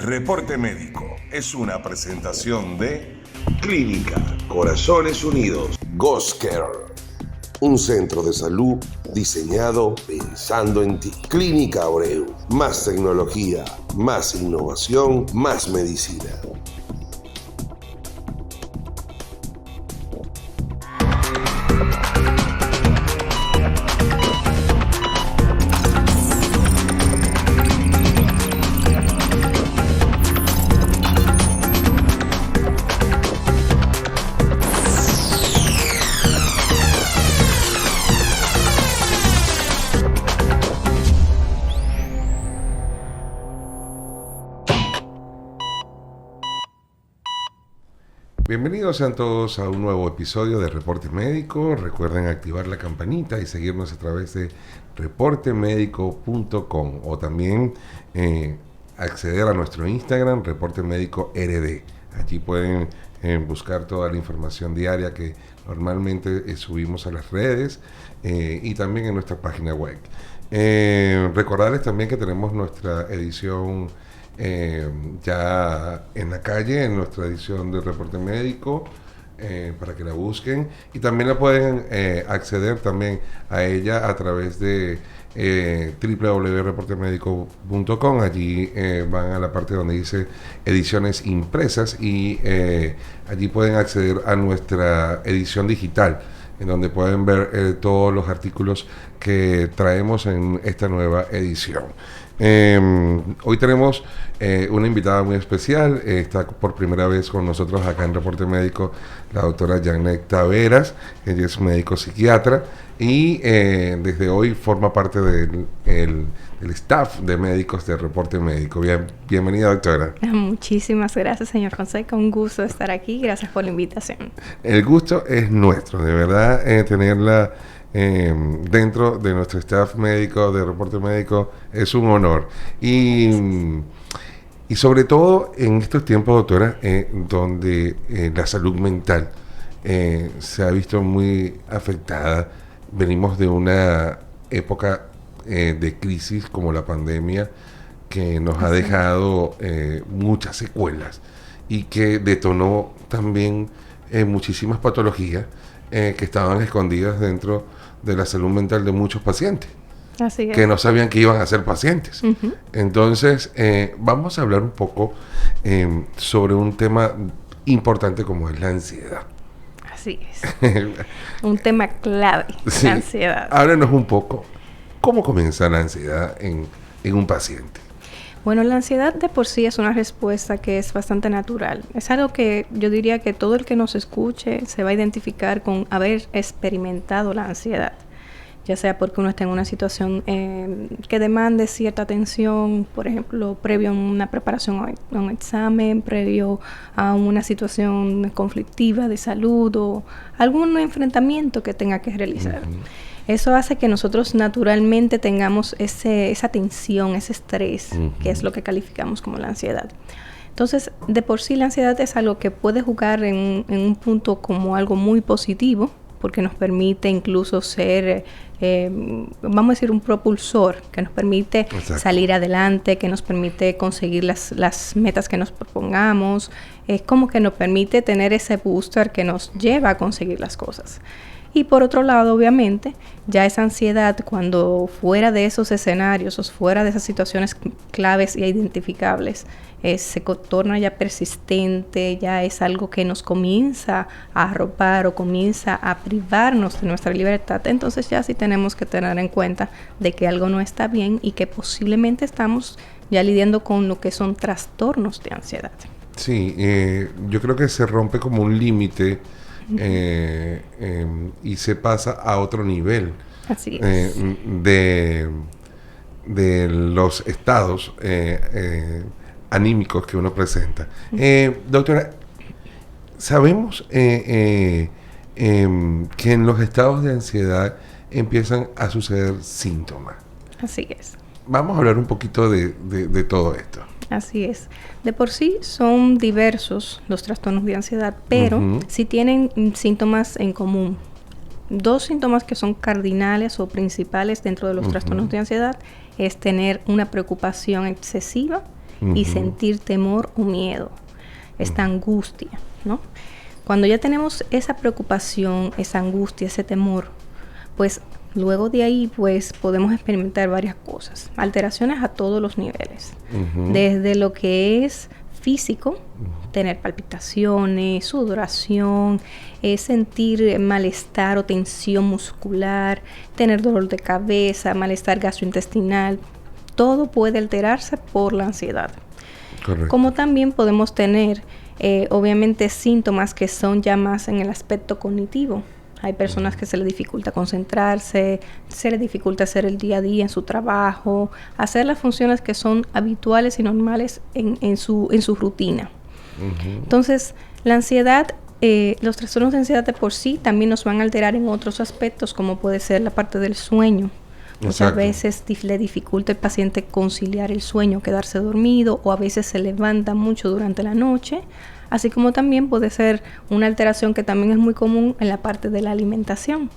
Reporte Médico es una presentación de Clínica Corazones Unidos. GhostCare, un centro de salud diseñado pensando en ti. Clínica Abreu, más tecnología, más innovación, más medicina. Bienvenidos sean todos a un nuevo episodio de Reporte Médico. Recuerden activar la campanita y seguirnos a través de reportemedico.com o también acceder a nuestro Instagram, Reporte Médico RD. Allí pueden buscar toda la información diaria que normalmente subimos a las redes y también en nuestra página web. Recordarles también que tenemos nuestra edición ya en la calle, en nuestra edición de Reporte Médico, para que la busquen, y también la pueden acceder también a ella a través de www.reportemedico.com. Allí van a la parte donde dice ediciones impresas y allí pueden acceder a nuestra edición digital, en donde pueden ver todos los artículos que traemos en esta nueva edición. Hoy tenemos una invitada muy especial. Está por primera vez con nosotros acá en Reporte Médico la doctora Janet Taveras. Ella es médico psiquiatra y desde hoy forma parte del staff de médicos de Reporte Médico. Bienvenida, doctora. Muchísimas gracias, señor Fonseca. Un gusto estar aquí. Gracias por la invitación. El gusto es nuestro, de verdad, tenerla dentro de nuestro staff médico de Reporte Médico es un honor. Y sobre todo en estos tiempos, doctora, donde la salud mental se ha visto muy afectada. Venimos de una época de crisis como la pandemia que nos ha dejado muchas secuelas y que detonó también muchísimas patologías que estaban escondidas dentro de la salud mental de muchos pacientes. Así es. Que no sabían que iban a ser pacientes. Uh-huh. Entonces, vamos a hablar un poco sobre un tema importante como es la ansiedad. Así es. Un tema clave, sí. La ansiedad. Háblanos un poco, ¿cómo comienza la ansiedad en un paciente? Bueno, la ansiedad de por sí es una respuesta que es bastante natural. Es algo que yo diría que todo el que nos escuche se va a identificar con haber experimentado la ansiedad. Ya sea porque uno está en una situación que demande cierta atención, por ejemplo, previo a una preparación a un examen, previo a una situación conflictiva de salud o algún enfrentamiento que tenga que realizar. Uh-huh. Eso hace que nosotros naturalmente tengamos esa tensión, ese estrés, uh-huh, que es lo que calificamos como la ansiedad. Entonces, de por sí la ansiedad es algo que puede jugar en un punto como algo muy positivo, porque nos permite incluso ser, vamos a decir, un propulsor, que nos permite Exacto. salir adelante, que nos permite conseguir las metas que nos propongamos. Es como que nos permite tener ese booster que nos lleva a conseguir las cosas. Y por otro lado, obviamente, ya esa ansiedad, cuando fuera de esos escenarios o fuera de esas situaciones claves e identificables, se torna ya persistente, ya es algo que nos comienza a arropar o comienza a privarnos de nuestra libertad. Entonces ya sí tenemos que tener en cuenta de que algo no está bien y que posiblemente estamos ya lidiando con lo que son trastornos de ansiedad. Sí, yo creo que se rompe como un límite y se pasa a otro nivel. Así es. De los estados anímicos que uno presenta. Doctora, sabemos que en los estados de ansiedad empiezan a suceder síntomas. Así es. Vamos a hablar un poquito de todo esto. Así es. De por sí son diversos los trastornos de ansiedad, pero uh-huh. sí tienen síntomas en común. Dos síntomas que son cardinales o principales dentro de los uh-huh. trastornos de ansiedad es tener una preocupación excesiva y sentir temor o miedo, esta angustia, ¿no? Cuando ya tenemos esa preocupación, esa angustia, ese temor, pues luego de ahí pues podemos experimentar varias cosas, alteraciones a todos los niveles, desde lo que es físico, tener palpitaciones, sudoración, sentir malestar o tensión muscular, tener dolor de cabeza, malestar gastrointestinal, todo puede alterarse por la ansiedad. Correcto. Como también podemos tener obviamente síntomas que son ya más en el aspecto cognitivo. Hay personas que se les dificulta concentrarse, se les dificulta hacer el día a día en su trabajo, hacer las funciones que son habituales y normales en su rutina. Entonces, la ansiedad, los trastornos de ansiedad de por sí también nos van a alterar en otros aspectos, como puede ser la parte del sueño. Muchas veces le dificulta al paciente conciliar el sueño, quedarse dormido, o a veces se levanta mucho durante la noche, así como también puede ser una alteración que también es muy común en la parte de la alimentación.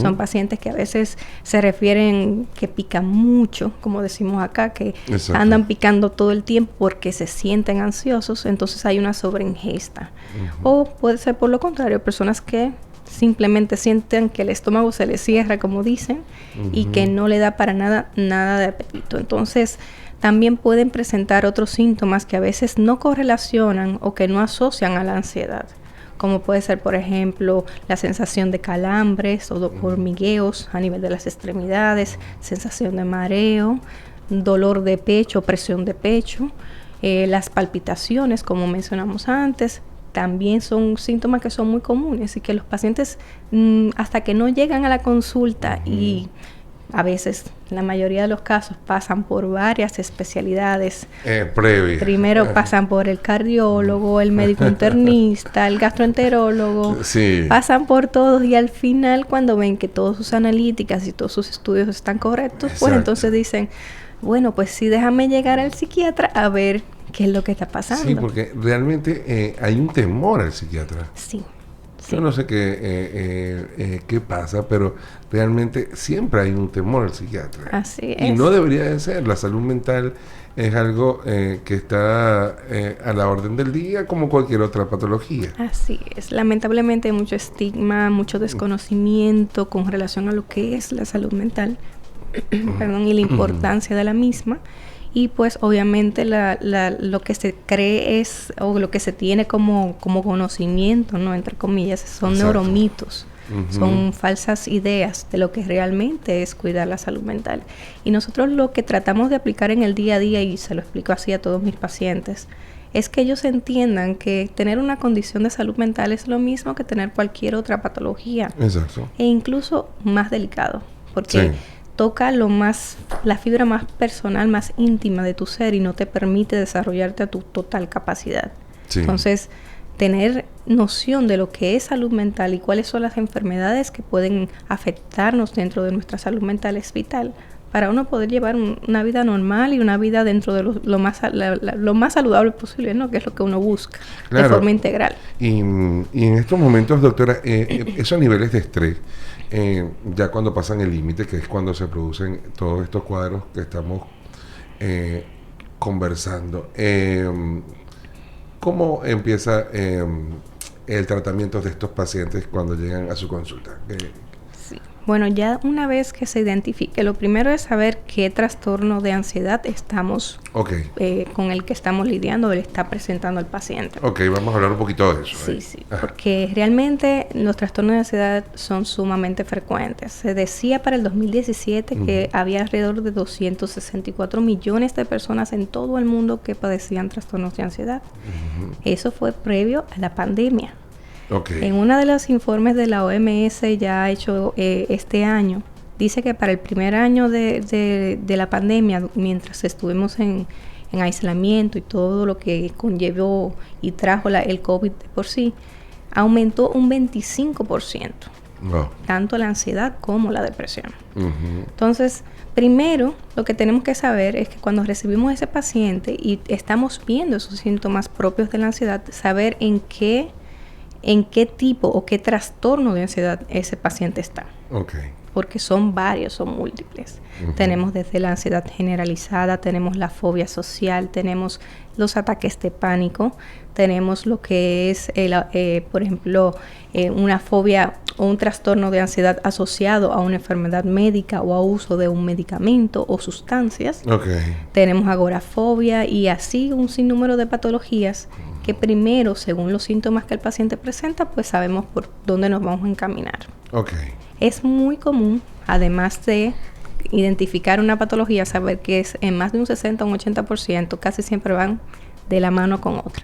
Son pacientes que a veces se refieren que pican mucho, como decimos acá, que andan picando todo el tiempo porque se sienten ansiosos, entonces hay una sobreingesta. O puede ser por lo contrario, personas que simplemente sienten que el estómago se les cierra, como dicen, y que no le da para nada de apetito. Entonces, también pueden presentar otros síntomas que a veces no correlacionan o que no asocian a la ansiedad, como puede ser, por ejemplo, la sensación de calambres o hormigueos a nivel de las extremidades, sensación de mareo, dolor de pecho, presión de pecho, las palpitaciones, como mencionamos antes. También son síntomas que son muy comunes y que los pacientes hasta que no llegan a la consulta y a veces, la mayoría de los casos, pasan por varias especialidades previas. Primero pasan por el cardiólogo, el médico internista, el gastroenterólogo, pasan por todos y al final cuando ven que todas sus analíticas y todos sus estudios están correctos, pues entonces dicen, bueno, pues sí, déjame llegar al psiquiatra a ver qué es lo que está pasando. Sí, porque realmente hay un temor al psiquiatra. Sí. Yo no sé qué pasa, pero realmente siempre hay un temor al psiquiatra. Así es. Y no debería de ser. La salud mental es algo que está a la orden del día como cualquier otra patología. Así es. Lamentablemente hay mucho estigma, mucho desconocimiento con relación a lo que es la salud mental perdón, y la importancia de la misma. Y pues obviamente lo que se cree es, o lo que se tiene como conocimiento, ¿no? Entre comillas, son neuromitos, son falsas ideas de lo que realmente es cuidar la salud mental. Y nosotros lo que tratamos de aplicar en el día a día, y se lo explico así a todos mis pacientes, es que ellos entiendan que tener una condición de salud mental es lo mismo que tener cualquier otra patología. Exacto. E incluso más delicado, porque toca la fibra más personal, más íntima de tu ser y no te permite desarrollarte a tu total capacidad. Entonces, tener noción de lo que es salud mental y cuáles son las enfermedades que pueden afectarnos dentro de nuestra salud mental es vital para uno poder llevar una vida normal y una vida dentro de lo más saludable posible, ¿no? Que es lo que uno busca, de forma integral. Y en estos momentos, doctora, esos niveles de estrés, ya cuando pasan el límite, que es cuando se producen todos estos cuadros que estamos conversando, ¿cómo empieza el tratamiento de estos pacientes cuando llegan a su consulta? Bueno, ya una vez que se identifique, lo primero es saber qué trastorno de ansiedad estamos con el que estamos lidiando o le está presentando al paciente. Ok, vamos a hablar un poquito de eso. Sí, porque realmente los trastornos de ansiedad son sumamente frecuentes. Se decía para el 2017 que había alrededor de 264 millones de personas en todo el mundo que padecían trastornos de ansiedad. Eso fue previo a la pandemia. En uno de los informes de la OMS ya hecho este año, dice que para el primer año de la pandemia, mientras estuvimos en aislamiento y todo lo que conllevó y trajo el COVID de por sí, aumentó un 25%. Tanto la ansiedad como la depresión. Entonces, primero, lo que tenemos que saber es que cuando recibimos a ese paciente y estamos viendo esos síntomas propios de la ansiedad, saber en qué tipo o qué trastorno de ansiedad ese paciente está. porque son varios, son múltiples. Tenemos desde la ansiedad generalizada, tenemos la fobia social, tenemos los ataques de pánico, tenemos lo que es, por ejemplo, una fobia o un trastorno de ansiedad asociado a una enfermedad médica o a uso de un medicamento o sustancias. Tenemos agorafobia y así un sinnúmero de patologías que primero, según los síntomas que el paciente presenta, pues sabemos por dónde nos vamos a encaminar. Es muy común, además de identificar una patología, saber que es en más de un 60 o un 80%, casi siempre van de la mano con otra.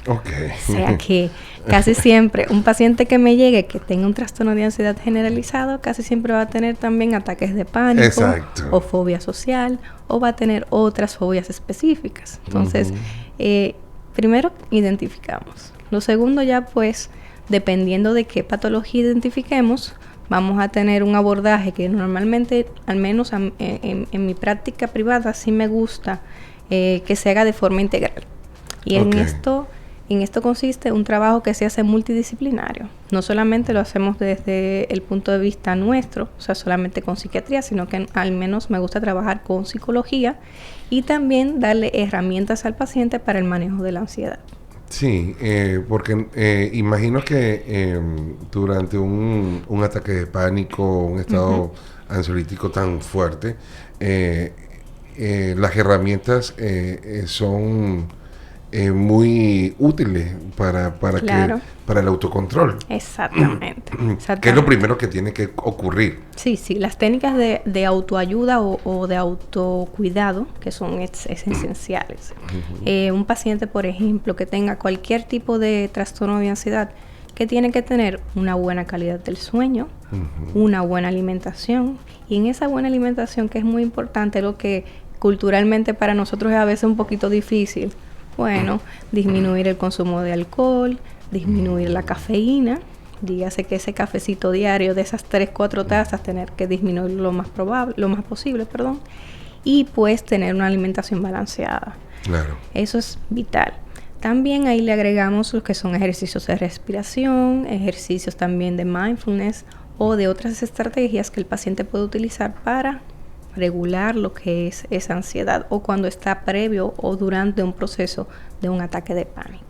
O sea que casi siempre un paciente que me llegue que tenga un trastorno de ansiedad generalizado, casi siempre va a tener también ataques de pánico o fobia social, o va a tener otras fobias específicas. Entonces, primero identificamos. Lo segundo ya pues, dependiendo de qué patología identifiquemos, vamos a tener un abordaje que normalmente, al menos en mi práctica privada, sí me gusta que se haga de forma integral. Y en esto consiste un trabajo que se hace multidisciplinario. No solamente lo hacemos desde el punto de vista nuestro, o sea, solamente con psiquiatría, sino que al menos me gusta trabajar con psicología y también darle herramientas al paciente para el manejo de la ansiedad. Sí, porque imagino que durante un ataque de pánico, un estado ansiolítico tan fuerte, las herramientas son muy útiles para el autocontrol. Exactamente. Que es lo primero que tiene que ocurrir. Sí, las técnicas de autoayuda o de autocuidado, que son esenciales. Un paciente, por ejemplo, que tenga cualquier tipo de trastorno de ansiedad, que tiene que tener una buena calidad del sueño, una buena alimentación, y en esa buena alimentación, que es muy importante, lo que culturalmente para nosotros es a veces un poquito difícil, bueno, disminuir el consumo de alcohol, disminuir la cafeína, dígase que ese cafecito diario de esas 3-4 tazas tener que disminuir lo más posible, y pues tener una alimentación balanceada. Eso es vital. También ahí le agregamos lo que son ejercicios de respiración, ejercicios también de mindfulness o de otras estrategias que el paciente puede utilizar para regular lo que es esa ansiedad o cuando está previo o durante un proceso de un ataque de pánico.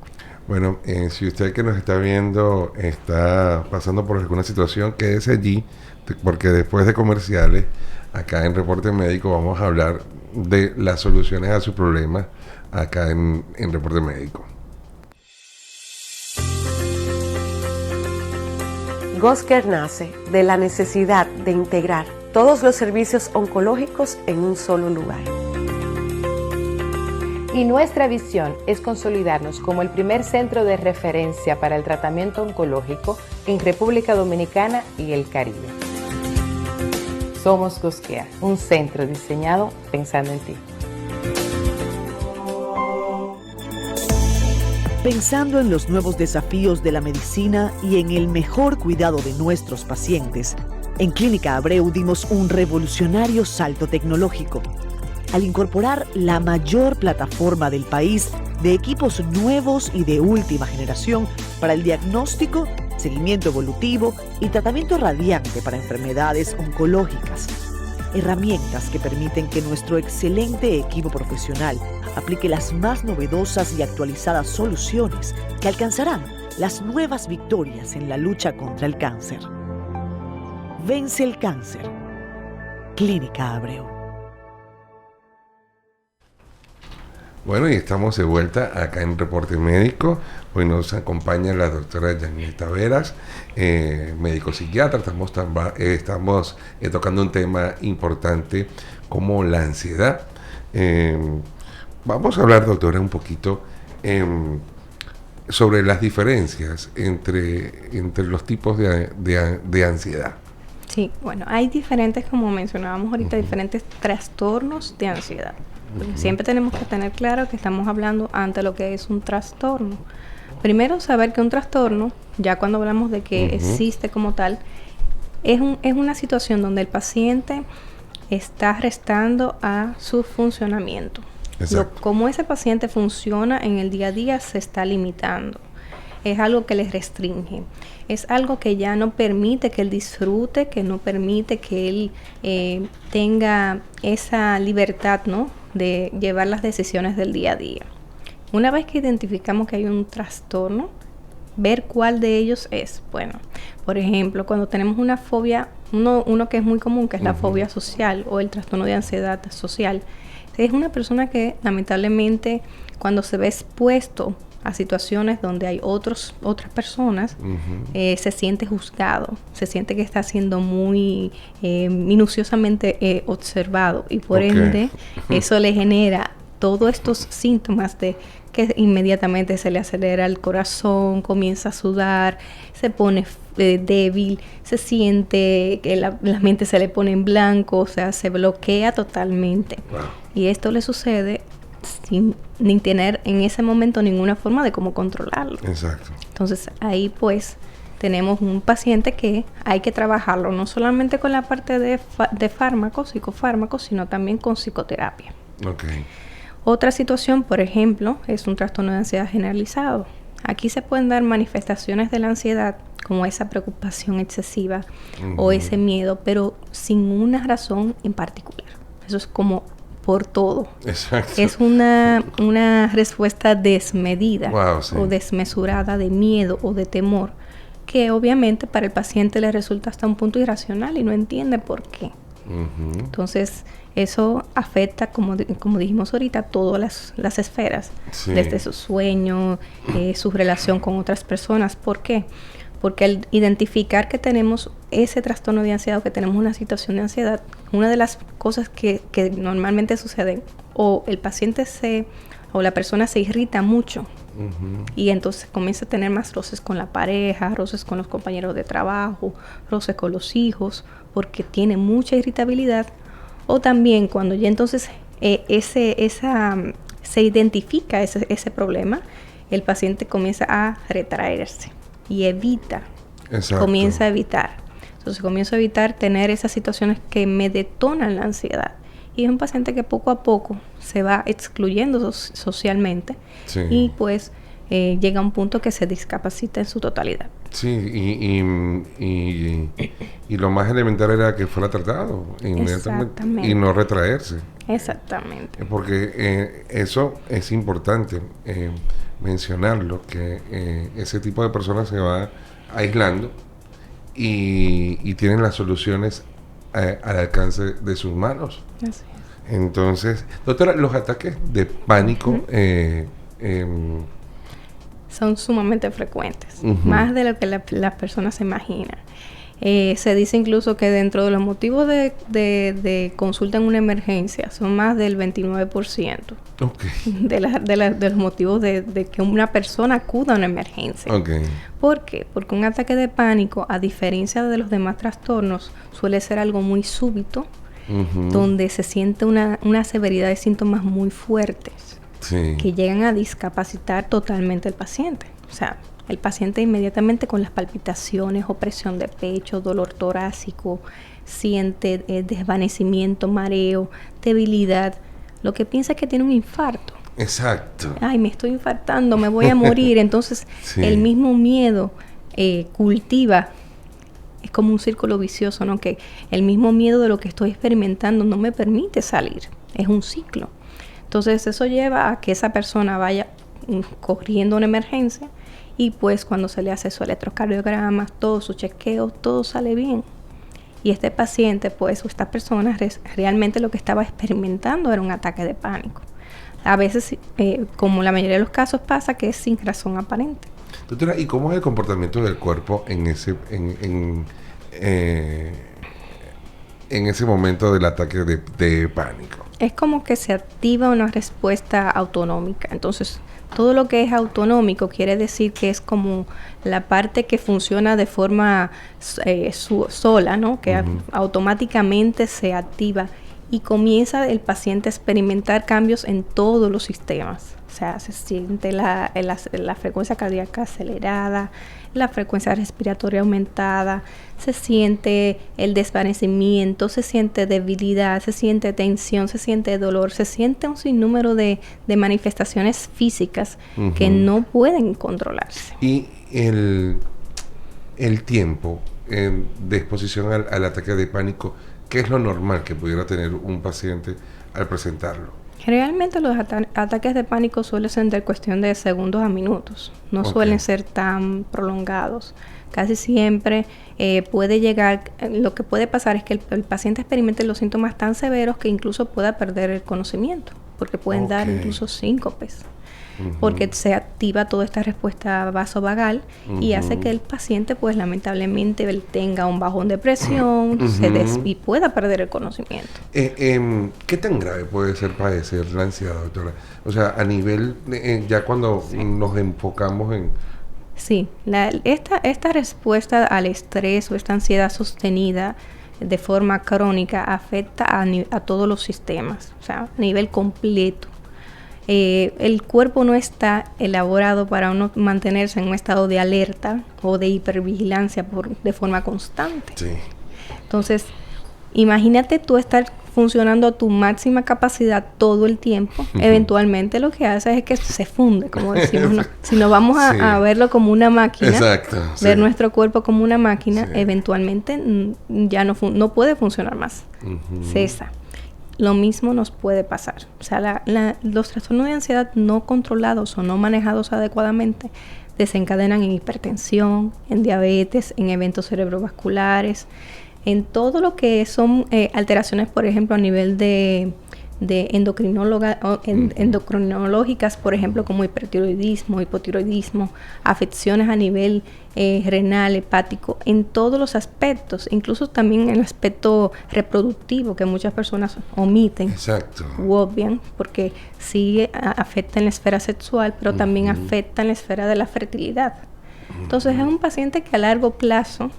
Bueno, si usted que nos está viendo está pasando por alguna situación, quédese allí, porque después de comerciales, acá en Reporte Médico vamos a hablar de las soluciones a su problema acá en Reporte Médico. Goscare nace de la necesidad de integrar todos los servicios oncológicos en un solo lugar. Y nuestra visión es consolidarnos como el primer centro de referencia para el tratamiento oncológico en República Dominicana y el Caribe. Somos Goscare, un centro diseñado pensando en ti. Pensando en los nuevos desafíos de la medicina y en el mejor cuidado de nuestros pacientes, en Clínica Abreu dimos un revolucionario salto tecnológico al incorporar la mayor plataforma del país de equipos nuevos y de última generación para el diagnóstico, seguimiento evolutivo y tratamiento radiante para enfermedades oncológicas. Herramientas que permiten que nuestro excelente equipo profesional aplique las más novedosas y actualizadas soluciones que alcanzarán las nuevas victorias en la lucha contra el cáncer. Vence el cáncer. Clínica Abreu. Bueno, y estamos de vuelta acá en Reporte Médico. Hoy nos acompaña la doctora Yaniel Taveras, médico psiquiatra. Estamos tocando un tema importante como la ansiedad. Vamos a hablar, doctora, un poquito sobre las diferencias entre los tipos de ansiedad. Sí, bueno, hay diferentes, como mencionábamos ahorita, diferentes trastornos de ansiedad. Siempre tenemos que tener claro que estamos hablando ante lo que es un trastorno. Primero, saber que un trastorno, ya cuando hablamos de que existe como tal, es una situación donde el paciente está restando a su funcionamiento. Como ese paciente funciona en el día a día se está limitando. es algo que le restringe. Es algo que ya no permite que él disfrute, que no permite que él tenga esa libertad, ¿no?, de llevar las decisiones del día a día. Una vez que identificamos que hay un trastorno, ver cuál de ellos es. Bueno, por ejemplo, cuando tenemos una fobia, uno que es muy común, que es la fobia social o el trastorno de ansiedad social, es una persona que lamentablemente cuando se ve expuesto a situaciones donde hay otras personas, se siente juzgado, se siente que está siendo muy minuciosamente observado y por ende eso le genera todos estos síntomas de que inmediatamente se le acelera el corazón, comienza a sudar, se pone débil, se siente que la mente se le pone en blanco, o sea, se bloquea totalmente. Wow. Y esto le sucede sin tener en ese momento ninguna forma de cómo controlarlo. Exacto. Entonces ahí pues tenemos un paciente que hay que trabajarlo no solamente con la parte de fármacos, psicofármacos, sino también con psicoterapia. Okay. Otra situación, por ejemplo, es un trastorno de ansiedad generalizado. Aquí se pueden dar manifestaciones de la ansiedad, como esa preocupación excesiva o ese miedo, pero sin una razón en particular. Eso es como por todo. Exacto. Es una respuesta desmedida sí. o desmesurada de miedo o de temor, que obviamente para el paciente le resulta hasta un punto irracional y no entiende por qué. Entonces, eso afecta, como dijimos ahorita, todas las esferas, sí, desde su sueño, su relación con otras personas. ¿Por qué? Porque al identificar que tenemos ese trastorno de ansiedad o que tenemos una situación de ansiedad, una de las cosas que normalmente suceden, o el paciente o la persona se irrita mucho, y entonces comienza a tener más roces con la pareja, roces con los compañeros de trabajo, roces con los hijos, porque tiene mucha irritabilidad. O también cuando ya entonces se identifica ese problema, el paciente comienza a retraerse y evita. Exacto. Comienza a evitar. Entonces comienza a evitar tener esas situaciones que me detonan la ansiedad. Y es un paciente que poco a poco se va excluyendo socialmente, sí, y pues llega a un punto que se discapacita en su totalidad. Sí, y lo más elemental era que fuera tratado inmediatamente y no retraerse. Exactamente. Porque eso es importante mencionarlo, que ese tipo de personas se va aislando y tienen las soluciones al alcance de sus manos. Así es. Entonces, doctora, los ataques de pánico son sumamente frecuentes, más de lo que las personas se imaginan. Se dice incluso que dentro de los motivos de consulta en una emergencia son más del 29% de los motivos de que una persona acuda a una emergencia. ¿Por qué? Porque un ataque de pánico, a diferencia de los demás trastornos, suele ser algo muy súbito, donde se siente una severidad de síntomas muy fuertes, sí, que llegan a discapacitar totalmente al paciente. O sea, el paciente inmediatamente con las palpitaciones, opresión de pecho, dolor torácico, siente desvanecimiento, mareo, debilidad. Lo que piensa es que tiene un infarto. Exacto. Ay, me estoy infartando, me voy a morir. Entonces, sí, el mismo miedo cultiva. Es como un círculo vicioso, ¿no? Que el mismo miedo de lo que estoy experimentando no me permite salir. Es un ciclo. Entonces, eso lleva a que esa persona vaya corriendo a una emergencia. Y pues cuando se le hace su electrocardiograma, todo su chequeo, todo sale bien. Y este paciente, pues, o esta persona, realmente lo que estaba experimentando era un ataque de pánico. A veces, como la mayoría de los casos pasa, que es sin razón aparente. Doctora, ¿y cómo es el comportamiento del cuerpo en ese momento del ataque de pánico? Es como que se activa una respuesta autonómica. Entonces, todo lo que es autonómico quiere decir que es como la parte que funciona de forma sola, ¿no? Que automáticamente se activa y comienza el paciente a experimentar cambios en todos los sistemas. O sea, se siente la frecuencia cardíaca acelerada, la frecuencia respiratoria aumentada, se siente el desvanecimiento, se siente debilidad, se siente tensión, se siente dolor, se siente un sinnúmero de manifestaciones físicas que no pueden controlarse. Y el tiempo de exposición al ataque de pánico, ¿qué es lo normal que pudiera tener un paciente al presentarlo? Realmente los ataques de pánico suelen ser de cuestión de segundos a minutos, no suelen ser tan prolongados. Casi siempre puede llegar, lo que puede pasar es que el paciente experimente los síntomas tan severos que incluso pueda perder el conocimiento, porque pueden dar incluso síncopes. Porque se activa toda esta respuesta vasovagal y hace que el paciente, pues lamentablemente, él tenga un bajón de presión y pueda perder el conocimiento. ¿Qué tan grave puede ser padecer la ansiedad, doctora? O sea, a nivel, ya cuando nos enfocamos en... Sí, esta respuesta al estrés o esta ansiedad sostenida de forma crónica afecta a todos los sistemas, o sea, a nivel completo. El cuerpo no está elaborado para uno mantenerse en un estado de alerta o de hipervigilancia de forma constante. Sí. Entonces, imagínate tú estar funcionando a tu máxima capacidad todo el tiempo. Eventualmente lo que hace es que se funde, como decimos, ¿no? Si nos vamos a verlo como una máquina, ver nuestro cuerpo como una máquina, eventualmente ya no puede funcionar más. Cesa. Lo mismo nos puede pasar. O sea, los trastornos de ansiedad no controlados o no manejados adecuadamente desencadenan en hipertensión, en diabetes, en eventos cerebrovasculares, en todo lo que son alteraciones, por ejemplo, a nivel de endocrinológicas, por ejemplo, como hipertiroidismo, hipotiroidismo, afecciones a nivel renal, hepático, en todos los aspectos, incluso también en el aspecto reproductivo, que muchas personas omiten u obvian, porque sí afecta en la esfera sexual, pero también afecta en la esfera de la fertilidad. Entonces es un paciente que a largo plazo,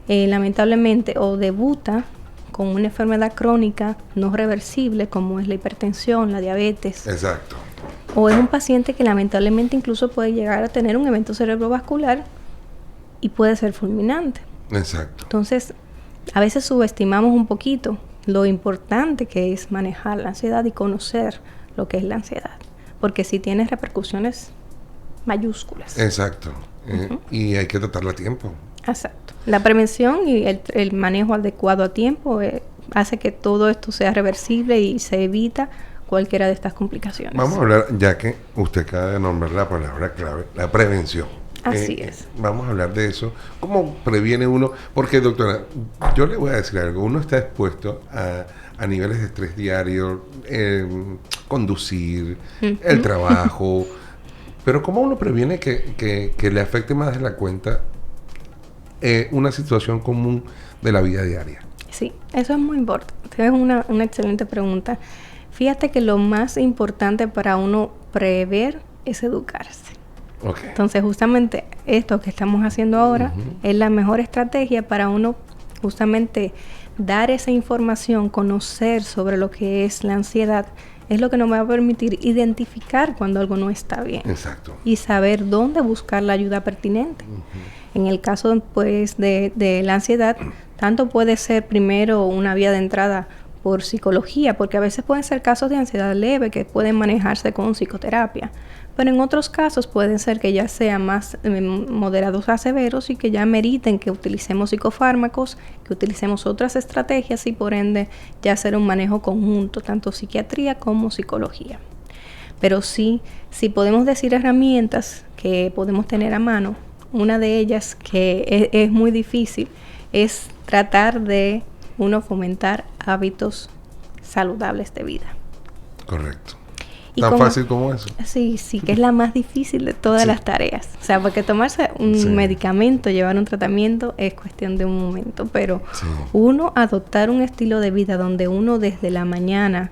lamentablemente, o debuta con una enfermedad crónica no reversible como es la hipertensión, la diabetes. Exacto. O es un paciente que lamentablemente incluso puede llegar a tener un evento cerebrovascular y puede ser fulminante. Exacto. Entonces, a veces subestimamos un poquito lo importante que es manejar la ansiedad y conocer lo que es la ansiedad, porque sí tiene repercusiones mayúsculas. Exacto. Y hay que tratarla a tiempo. Exacto. La prevención y el manejo adecuado a tiempo hace que todo esto sea reversible y se evita cualquiera de estas complicaciones. Vamos a hablar, ya que usted acaba de nombrar la palabra clave, la prevención. Así es. Vamos a hablar de eso. ¿Cómo previene uno? Porque, doctora, yo le voy a decir algo. Uno está expuesto a niveles de estrés diario, conducir, el trabajo. Pero ¿cómo uno previene que le afecte más de la cuenta una situación común de la vida diaria? Sí, eso es muy importante. Es una excelente pregunta. Fíjate que lo más importante para uno prever es educarse. Okay. Entonces, justamente esto que estamos haciendo ahora es la mejor estrategia para uno justamente dar esa información, conocer sobre lo que es la ansiedad, es lo que nos va a permitir identificar cuando algo no está bien. Exacto. Y saber dónde buscar la ayuda pertinente. En el caso, pues, de la ansiedad, tanto puede ser primero una vía de entrada por psicología, porque a veces pueden ser casos de ansiedad leve que pueden manejarse con psicoterapia, pero en otros casos pueden ser que ya sean más moderados a severos y que ya meriten que utilicemos psicofármacos, que utilicemos otras estrategias y por ende ya hacer un manejo conjunto, tanto psiquiatría como psicología. Pero sí podemos decir herramientas que podemos tener a mano. Una de ellas que es muy difícil es tratar de uno fomentar hábitos saludables de vida. Correcto. ¿Tan fácil como eso? Sí, que es la más difícil de todas las tareas. O sea, porque tomarse un medicamento, llevar un tratamiento es cuestión de un momento, pero uno adoptar un estilo de vida donde uno desde la mañana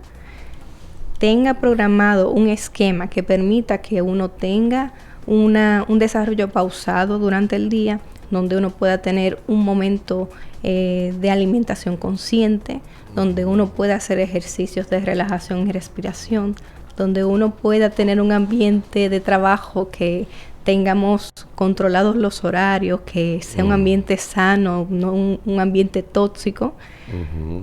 tenga programado un esquema que permita que uno tenga un desarrollo pausado durante el día, donde uno pueda tener un momento de alimentación consciente, donde uno pueda hacer ejercicios de relajación y respiración, donde uno pueda tener un ambiente de trabajo que tengamos controlados los horarios, que sea un ambiente sano, no un ambiente tóxico,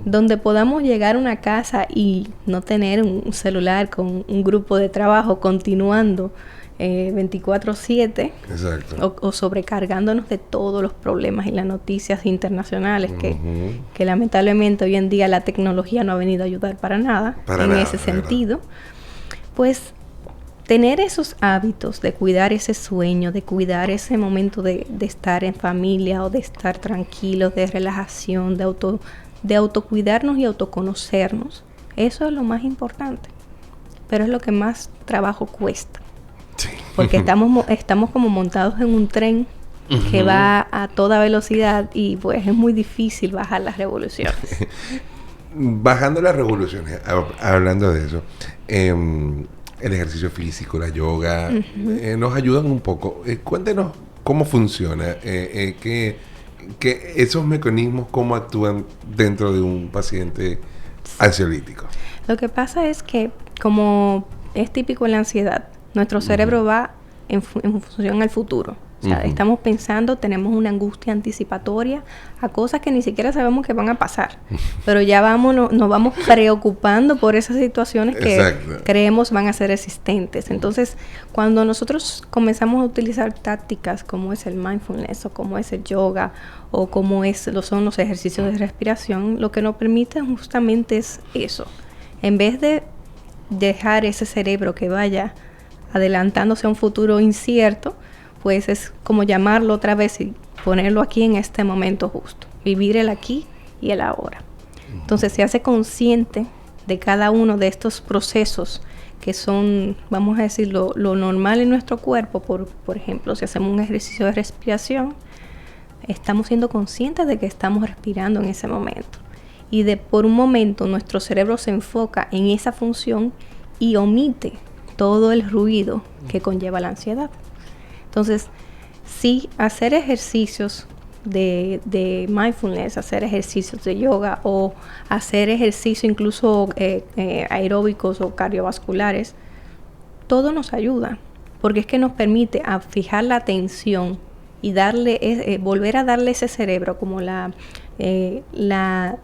donde podamos llegar a una casa y no tener un celular con un grupo de trabajo continuando 24/7. Exacto. O sobrecargándonos de todos los problemas y las noticias internacionales que lamentablemente hoy en día la tecnología no ha venido a ayudar para nada en ese sentido. Pues tener esos hábitos de cuidar ese sueño, de cuidar ese momento de estar en familia o de estar tranquilos, de relajación, de autocuidarnos y autoconocernos, eso es lo más importante, pero es lo que más trabajo cuesta. Sí. Porque estamos como montados en un tren que va a toda velocidad y pues es muy difícil bajar las revoluciones. Bajando las revoluciones, hablando de eso, el ejercicio físico, la yoga, nos ayudan un poco. Cuéntenos cómo funciona, que esos mecanismos, cómo actúan dentro de un paciente ansiolítico. Lo que pasa es que, como es típico en la ansiedad, nuestro cerebro va en función al futuro. O sea, estamos pensando, tenemos una angustia anticipatoria a cosas que ni siquiera sabemos que van a pasar. Pero ya nos vamos preocupando por esas situaciones que creemos van a ser existentes. Entonces, cuando nosotros comenzamos a utilizar tácticas como es el mindfulness o como es el yoga o como son los ejercicios de respiración, lo que nos permite justamente es eso. En vez de dejar ese cerebro que vaya adelantándose a un futuro incierto, pues es como llamarlo otra vez y ponerlo aquí en este momento justo. Vivir el aquí y el ahora. Entonces se hace consciente de cada uno de estos procesos que son, vamos a decir, lo normal en nuestro cuerpo. Por ejemplo, si hacemos un ejercicio de respiración, estamos siendo conscientes de que estamos respirando en ese momento. Y por un momento nuestro cerebro se enfoca en esa función y omite todo el ruido que conlleva la ansiedad. Entonces, sí, hacer ejercicios de mindfulness, hacer ejercicios de yoga o hacer ejercicios incluso aeróbicos o cardiovasculares, todo nos ayuda, porque es que nos permite fijar la atención y volver a darle ese cerebro como esa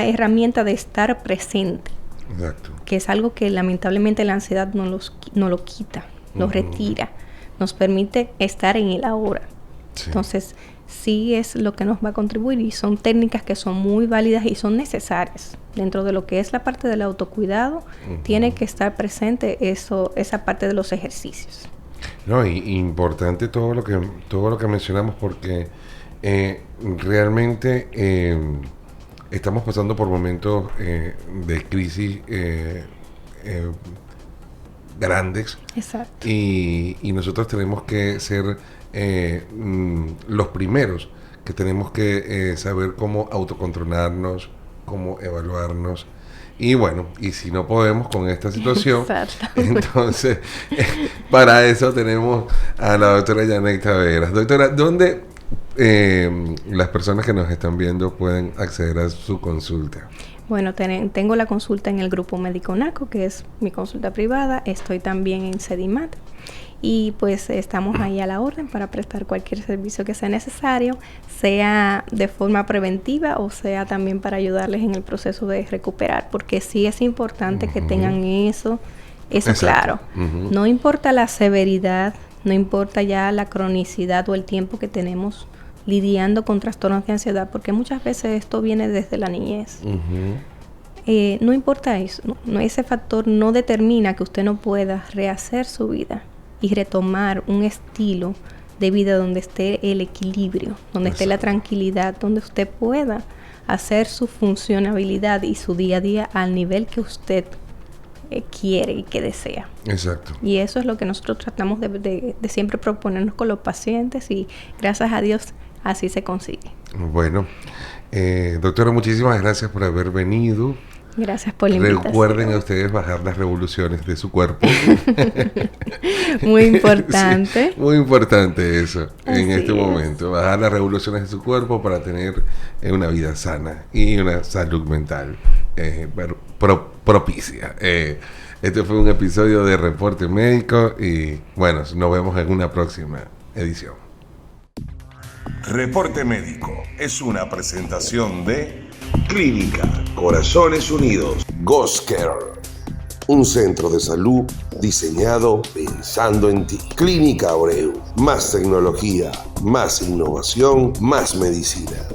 herramienta de estar presente. Exacto. Que es algo que lamentablemente la ansiedad no lo quita, lo retira, nos permite estar en el ahora. Sí. Entonces, sí es lo que nos va a contribuir y son técnicas que son muy válidas y son necesarias. Dentro de lo que es la parte del autocuidado, tiene que estar presente esa parte de los ejercicios. No, y importante todo lo que mencionamos, porque realmente estamos pasando por momentos de crisis grandes. Exacto. Y nosotros tenemos que ser los primeros que tenemos que saber cómo autocontrolarnos, cómo evaluarnos. Y bueno, y si no podemos con esta situación, entonces para eso tenemos a la doctora Yanek Taveras. Doctora, ¿dónde las personas que nos están viendo pueden acceder a su consulta? Bueno, tengo la consulta en el Grupo Médico NACO, que es mi consulta privada. Estoy también en Sedimat. Y pues estamos ahí a la orden para prestar cualquier servicio que sea necesario, sea de forma preventiva o sea también para ayudarles en el proceso de recuperar, porque sí es importante que tengan eso claro. No importa la severidad, no importa ya la cronicidad o el tiempo que tenemos lidiando con trastornos de ansiedad, porque muchas veces esto viene desde la niñez. No importa eso, ese factor no determina que usted no pueda rehacer su vida y retomar un estilo de vida donde esté el equilibrio, donde esté la tranquilidad, donde usted pueda hacer su funcionabilidad y su día a día al nivel que usted quiere y que desea. Exacto. Y eso es lo que nosotros tratamos de siempre proponernos con los pacientes y gracias a Dios así se consigue. Bueno, doctora, muchísimas gracias por haber venido. Gracias por la invitación. Recuerden a ustedes bajar las revoluciones de su cuerpo. Muy importante. Sí, muy importante eso. Así en este es. momento. Bajar las revoluciones de su cuerpo para tener una vida sana y una salud mental. propicia. Este fue un episodio de Reporte Médico y bueno, nos vemos en una próxima edición. Reporte Médico es una presentación de Clínica Corazones Unidos, Goscare, un centro de salud diseñado pensando en ti. Clínica Abreu, más tecnología, más innovación, más medicina.